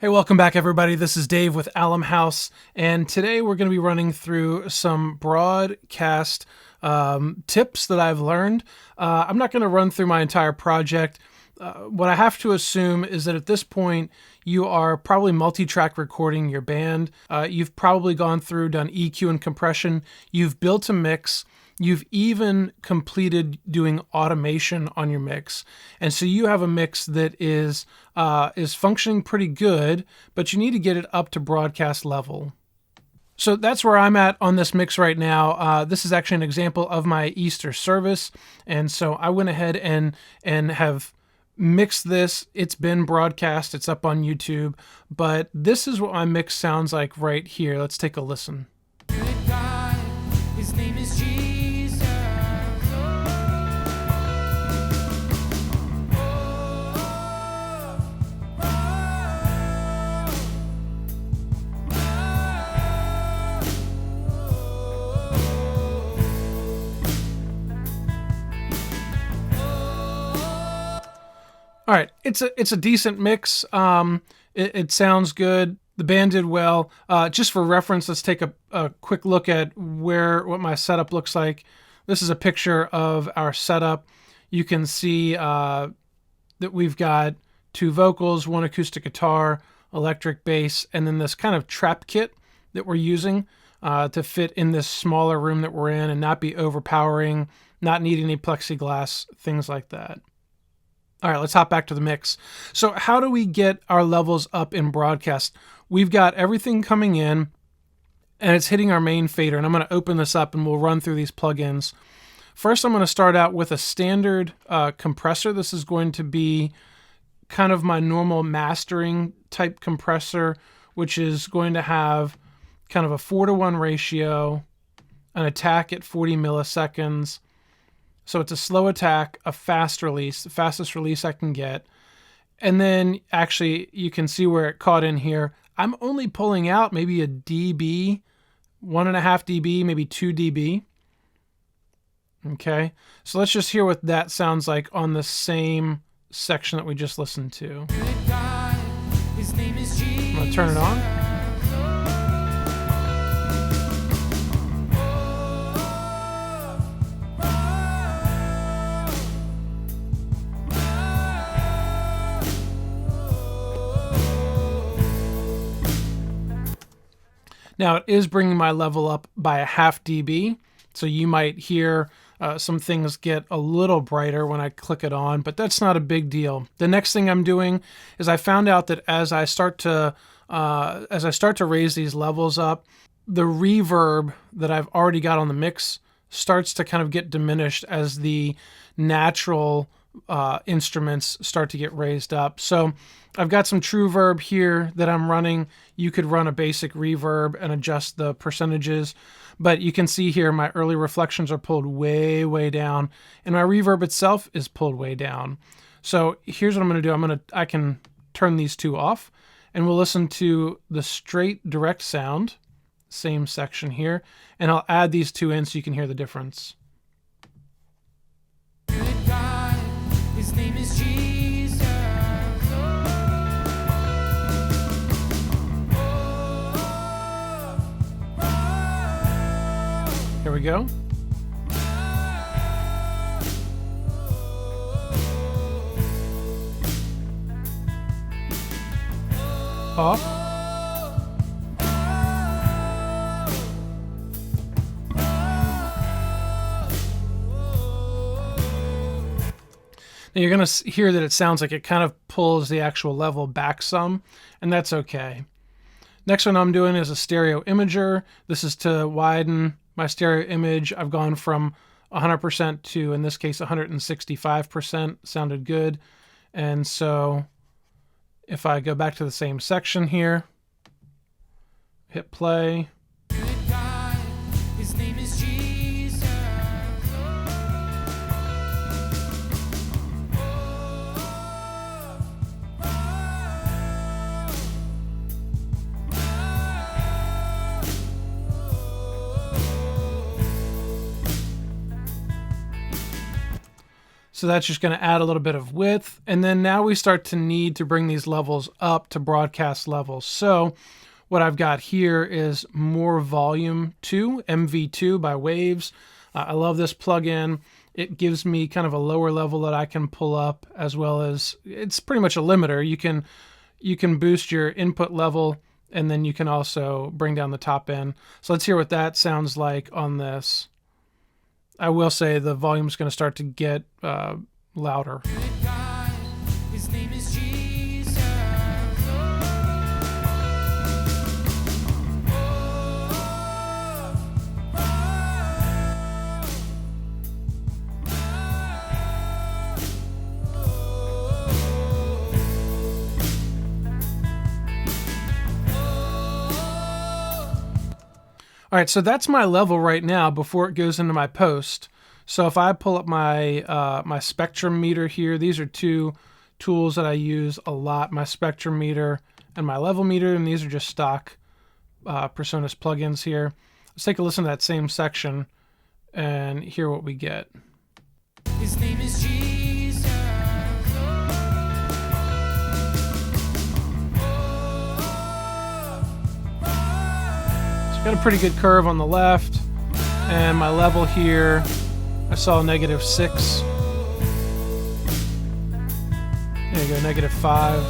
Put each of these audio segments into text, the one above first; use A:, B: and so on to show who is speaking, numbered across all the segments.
A: Hey, welcome back everybody. This is Dave with Alum House, and today we're going to be running through some broadcast tips that I've learned. I'm not going to run through my entire project. What I have to assume is that at this point you are probably multi-track recording your band. You've probably gone through, done EQ and compression. You've built a mix. You've even completed doing automation on your mix. And so you have a mix that is functioning pretty good, but you need to get it up to broadcast level. So that's where I'm at on this mix right now. This is actually an example of my Easter service. And so I went ahead and have mixed this. It's been broadcast. It's up on YouTube. But this is what my mix sounds like right here. Let's take a listen.
B: Good God, his name is Jesus.
A: All right, it's a decent mix. It sounds good. The band did well. Just for reference, let's take a quick look at what my setup looks like. This is a picture of our setup. You can see that we've got 2 vocals, 1 acoustic guitar, electric bass, and then this kind of trap kit that we're using to fit in this smaller room that we're in and not be overpowering, not need any plexiglass, things like that. All right, let's hop back to the mix. So how do we get our levels up in broadcast? We've got everything coming in, and it's hitting our main fader. And I'm going to open this up, and we'll run through these plugins. First, I'm going to start out with a standard compressor. This is going to be kind of my normal mastering type compressor, which is going to have kind of a 4-to-1 ratio, an attack at 40 milliseconds. So it's a slow attack, a fast release, the fastest release I can get. And then actually you can see where it caught in here. I'm only pulling out maybe a dB, 1.5 dB, maybe 2 dB. Okay, so let's just hear what that sounds like on the same section that we just listened to.
B: Good God, his name is Jesus.
A: I'm gonna turn it on. Now it is bringing my level up by 0.5 dB, so you might hear some things get a little brighter when I click it on, but that's not a big deal. The next thing I'm doing is I found out that as I start to raise these levels up, the reverb that I've already got on the mix starts to kind of get diminished as the natural instruments start to get raised up. So I've got some true verb here that I'm running. You could run a basic reverb and adjust the percentages, but you can see here my early reflections are pulled way, way down, and my reverb itself is pulled way down. So here's what I'm going to do. I can turn these 2 off, and we'll listen to the straight direct sound, same section here, and I'll add these 2 in so you can hear the difference.
B: Good God, his name is Jesus.
A: Here we go. Off. Now you're going to hear that it sounds like it kind of pulls the actual level back some, and that's okay. Next one I'm doing is a stereo imager. This is to widen my stereo image. I've gone from 100% to, in this case, 165%. Sounded good. And so if I go back to the same section here, hit play.
B: Good God, his name is Jesus.
A: So that's just going to add a little bit of width. And then now we start to need to bring these levels up to broadcast levels. So what I've got here is more volume 2, MV2 by Waves. I love this plugin. It gives me kind of a lower level that I can pull up, as well as it's pretty much a limiter. You can boost your input level, and then you can also bring down the top end. So let's hear what that sounds like on this. I will say the volume's going to start to get louder.
B: Good God, his name is Jesus.
A: All right, so that's my level right now before it goes into my post. So if I pull up my my spectrum meter here, these are two tools that I use a lot, my spectrum meter and my level meter, and these are just stock Presonus plugins here. Let's take a listen to that same section and hear what we get.
B: His name is Jesus.
A: Got a pretty good curve on the left, and my level here, I saw -6. There you go, -5.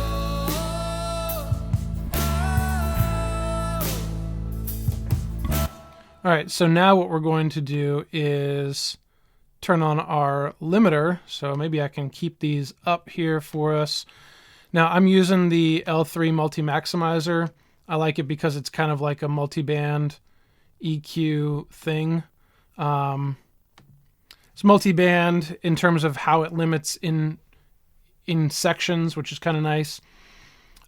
A: All right, so now what we're going to do is turn on our limiter. So maybe I can keep these up here for us. Now I'm using the L3 multi-maximizer. I like it because it's kind of like a multi-band EQ thing. It's multi-band in terms of how it limits in sections, which is kind of nice.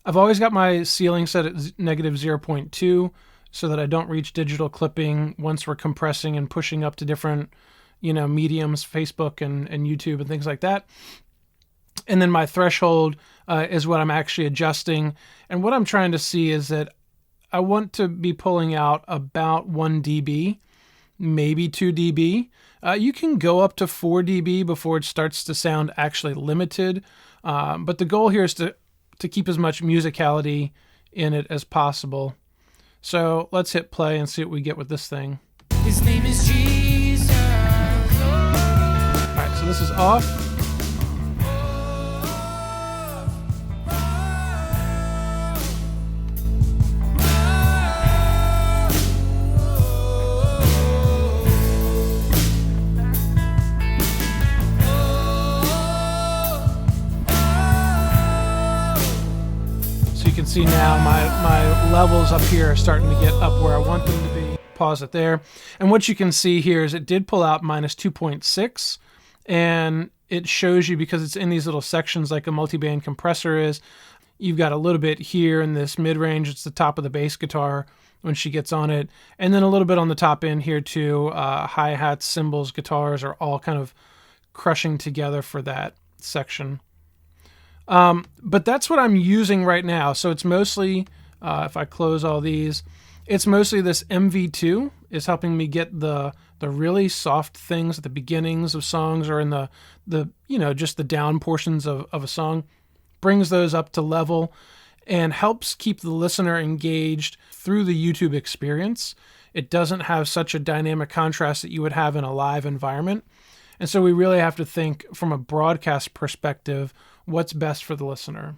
A: I've always got my ceiling set at -0.2 so that I don't reach digital clipping once we're compressing and pushing up to different, mediums, Facebook and YouTube and things like that. And then my threshold is what I'm actually adjusting. And what I'm trying to see is that I want to be pulling out about 1 dB, maybe 2 dB. You can go up to 4 dB before it starts to sound actually limited. But the goal here is to keep as much musicality in it as possible. So let's hit play and see what we get with this thing.
B: His name is Jesus.
A: All right, so this is off. You can see now my levels up here are starting to get up where I want them to be. Pause it there. And what you can see here is it did pull out -2.6, and it shows you, because it's in these little sections like a multi-band compressor is, you've got a little bit here in this mid-range. It's the top of the bass guitar when she gets on it. And then a little bit on the top end here too. Hi-hats, cymbals, guitars are all kind of crushing together for that section. But that's what I'm using right now. So it's mostly, if I close all these, it's mostly this MV2 is helping me get the really soft things at the beginnings of songs, or in the just the down portions of a song, brings those up to level and helps keep the listener engaged through the YouTube experience. It doesn't have such a dynamic contrast that you would have in a live environment. And so we really have to think from a broadcast perspective, what's best for the listener.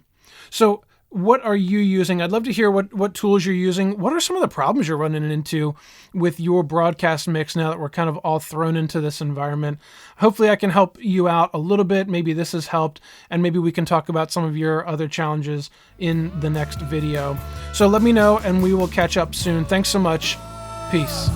A: So what are you using? I'd love to hear what tools you're using. What are some of the problems you're running into with your broadcast mix now that we're kind of all thrown into this environment? Hopefully I can help you out a little bit. Maybe this has helped, and maybe we can talk about some of your other challenges in the next video. So let me know, and we will catch up soon. Thanks so much. Peace.